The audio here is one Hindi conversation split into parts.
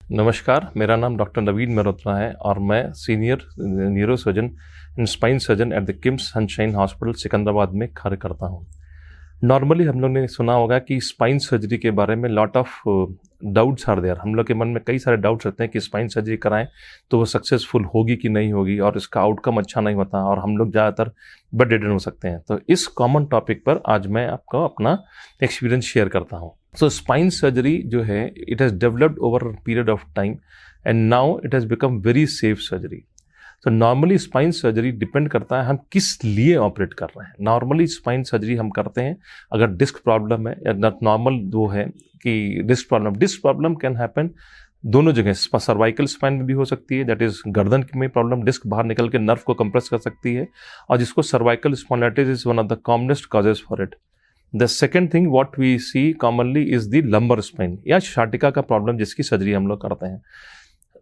नमस्कार, मेरा नाम डॉक्टर नवीन मेहरोत्रा है और मैं senior neurosurgeon and spine surgeon at the KIMS Sunshine hospital Secunderabad में कार्य करता हूँ। नॉर्मली हम लोग ने सुना होगा कि स्पाइन सर्जरी के बारे में lot of doubts are there. हम लोग के मन में कई सारे डाउट्स रहते हैं कि स्पाइन सर्जरी कराएं तो वो सक्सेसफुल होगी कि नहीं होगी और इसका आउटकम अच्छा नहीं होता और हम लोग ज़्यादातर बेड रिडन हो सकते हैं। तो इस कॉमन टॉपिक पर आज मैं आपको अपना एक्सपीरियंस शेयर करता हूँ। सो स्पाइन सर्जरी जो है it has developed over period of time and now it has become very safe surgery. तो नॉर्मली स्पाइन सर्जरी डिपेंड करता है हम किस लिए ऑपरेट कर रहे हैं। नॉर्मली स्पाइन सर्जरी हम करते हैं अगर डिस्क प्रॉब्लम है या नॉर्मल वो है कि डिस्क प्रॉब्लम कैन हैपन दोनों जगह। सर्वाइकल स्पाइन में भी हो सकती है, दैट इज गर्दन में प्रॉब्लम, डिस्क बाहर निकल के नर्व को कंप्रेस कर सकती है और जिसको cervical spondylitis is one of the commonest causes for it. The second thing what we see commonly is the lumbar spine या शाटिका का प्रॉब्लम जिसकी सर्जरी हम लोग करते हैं।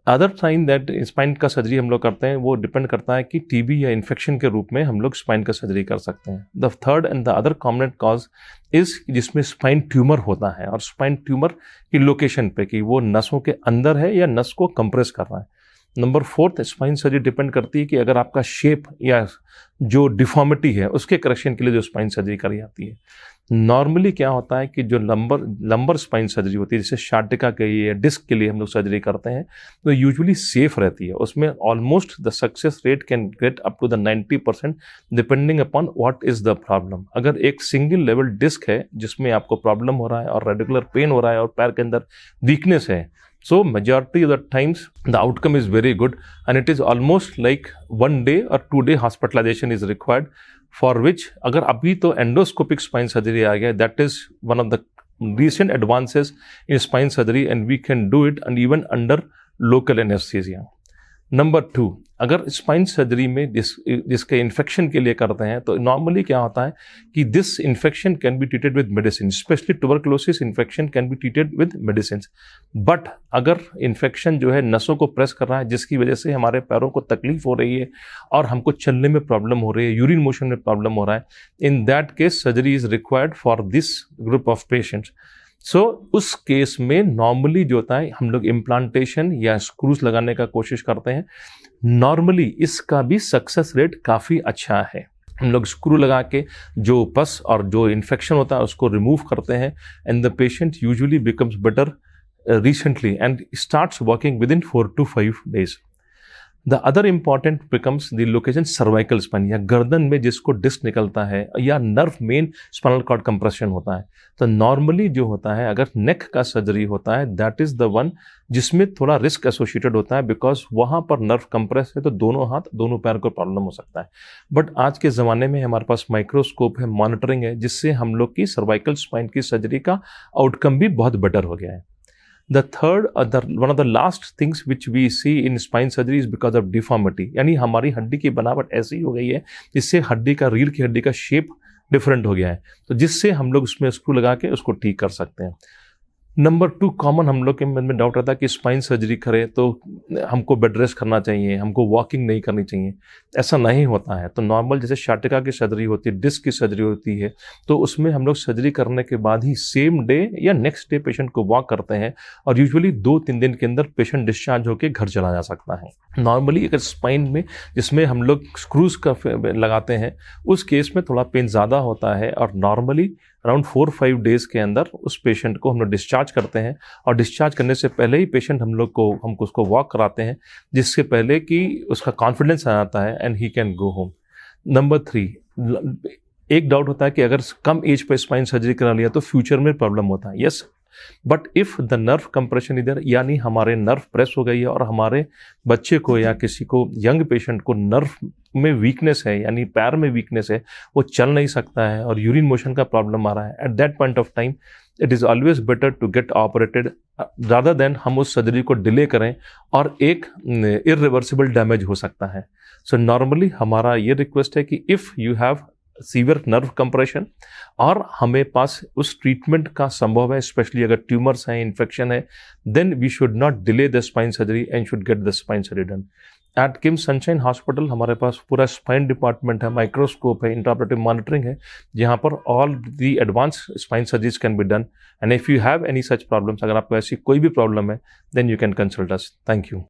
अदर टाइम दैट स्पाइन का सर्जरी हम लोग करते हैं वो डिपेंड करता है कि टीबी या इन्फेक्शन के रूप में हम लोग स्पाइन का सर्जरी कर सकते हैं। The third and the other common cause is जिसमें स्पाइन ट्यूमर होता है और स्पाइन ट्यूमर की लोकेशन पे कि वो नसों के अंदर है या नस को कंप्रेस कर रहा है। Number fourth, spine surgery depend करती है कि अगर आपका शेप या जो डिफॉर्मिटी है उसके करेक्शन के लिए जो स्पाइन सर्जरी करी जाती है। नॉर्मली क्या होता है कि जो लंबर स्पाइन सर्जरी होती है जैसे शाटिका के लिए डिस्क के लिए हम लोग सर्जरी करते हैं तो यूजुअली सेफ रहती है। उसमें almost the success rate can get up to the 90% depending upon what is the problem. अगर एक सिंगल लेवल डिस्क है जिसमें आपको प्रॉब्लम हो रहा है और रेगुलर पेन हो रहा है और पैर के अंदर वीकनेस है, so majority of the times the outcome is very good and it is almost like 1 day or 2 day hospitalization is required, for which अगर अभी तो endoscopic spine surgery आ गया, that is one of the recent advances in spine surgery and we can do it and even under local anesthesia. Number 2, अगर स्पाइन सर्जरी में जिसके इन्फेक्शन के लिए करते हैं तो नॉर्मली क्या होता है कि this infection can be treated with medicine, specially tuberculosis infection can be treated with medicine. But अगर इन्फेक्शन जो है नसों को प्रेस कर रहा है जिसकी वजह से हमारे पैरों को तकलीफ हो रही है और हमको चलने में प्रॉब्लम हो रही है, यूरिन मोशन में प्रॉब्लम हो रहा है, in that case surgery is required for this group of patients. So उस केस में नॉर्मली जो होता है हम लोग इम्प्लांटेशन या स्क्रूज लगाने का कोशिश करते हैं। नॉर्मली इसका भी सक्सेस रेट काफ़ी अच्छा है। हम लोग स्क्रू लगा के जो पस और जो इन्फेक्शन होता है उसको रिमूव करते हैं and the patient usually becomes better recently and starts working within 4 to 5 days। The other important becomes the location cervical spine या गर्दन में जिसको डिस्क निकलता है या nerve main spinal cord compression होता है। तो नॉर्मली जो होता है अगर नेक का सर्जरी होता है दैट इज द वन जिसमें थोड़ा रिस्क एसोसिएटेड होता है बिकॉज वहाँ पर नर्व कंप्रेस है तो दोनों हाथ दोनों पैर को प्रॉब्लम हो सकता है। बट आज के ज़माने में हमारे पास माइक्रोस्कोप है, मॉनिटरिंग है, जिससे हम लोग की सर्वाइकल स्पाइन की सर्जरी का आउटकम भी बहुत बेटर हो गया है। The third, one of the last things which we see in spine surgery is because of deformity, यानी हमारी हड्डी की बनावट ऐसी हो गई है जिससे हड्डी का रीढ़ की हड्डी का शेप डिफरेंट हो गया है, तो जिससे हम लोग उसमें स्क्रू लगा के उसको ठीक कर सकते हैं। नंबर 2 कॉमन हम लोग के मन में डाउट रहता है कि स्पाइन सर्जरी करें तो हमको बेड रेस्ट करना चाहिए, हमको वॉकिंग नहीं करनी चाहिए। ऐसा नहीं होता है। तो नॉर्मल जैसे शाटिका की सर्जरी होती है, डिस्क की सर्जरी होती है, तो उसमें हम लोग सर्जरी करने के बाद ही सेम डे या नेक्स्ट डे पेशेंट को वॉक करते हैं और यूजुअली 2-3 दिन के अंदर पेशेंट डिस्चार्ज होकर घर चला जा सकता है। नॉर्मली अगर स्पाइन में जिसमें हम लोग स्क्रूज का लगाते हैं उस केस में थोड़ा पेन ज़्यादा होता है और नॉर्मली अराउंड 4-5 डेज़ के अंदर उस पेशेंट को हम लोग डिस्चार्ज करते हैं और डिस्चार्ज करने से पहले ही पेशेंट हमको उसको वॉक कराते हैं जिससे पहले कि उसका कॉन्फिडेंस आ जाता है and he can go home. Number 3, एक डाउट होता है कि अगर कम एज पर स्पाइन सर्जरी करा लिया तो फ्यूचर में प्रॉब्लम होता है। Yes, but if the nerve compression इधर यानी हमारे नर्व प्रेस हो गई है और हमारे बच्चे को या किसी को यंग पेशेंट को नर्व में वीकनेस है यानी पैर में वीकनेस है, वो चल नहीं सकता है और यूरिन मोशन का प्रॉब्लम आ रहा है, at that point of time it is always better to get operated rather than हम उस सर्जरी को डिले करें और एक इरिवर्सिबल डैमेज हो सकता है। सो नॉर्मली हमारा ये रिक्वेस्ट है कि if you have severe nerve compression और हमें पास उस ट्रीटमेंट का संभव है, स्पेशली अगर ट्यूमर्स हैं, इन्फेक्शन है, then we should not delay the spine surgery and should get the spine surgery done. At KIMS Sunshine hospital हमारे पास पूरा स्पाइन डिपार्टमेंट है, माइक्रोस्कोप है, इंट्राऑपरेटिव मॉनिटरिंग है, जहाँ पर all the advance spine surgeries can be done. And if you have any such problems, अगर आपको ऐसी कोई भी प्रॉब्लम है, then you can consult us. Thank you.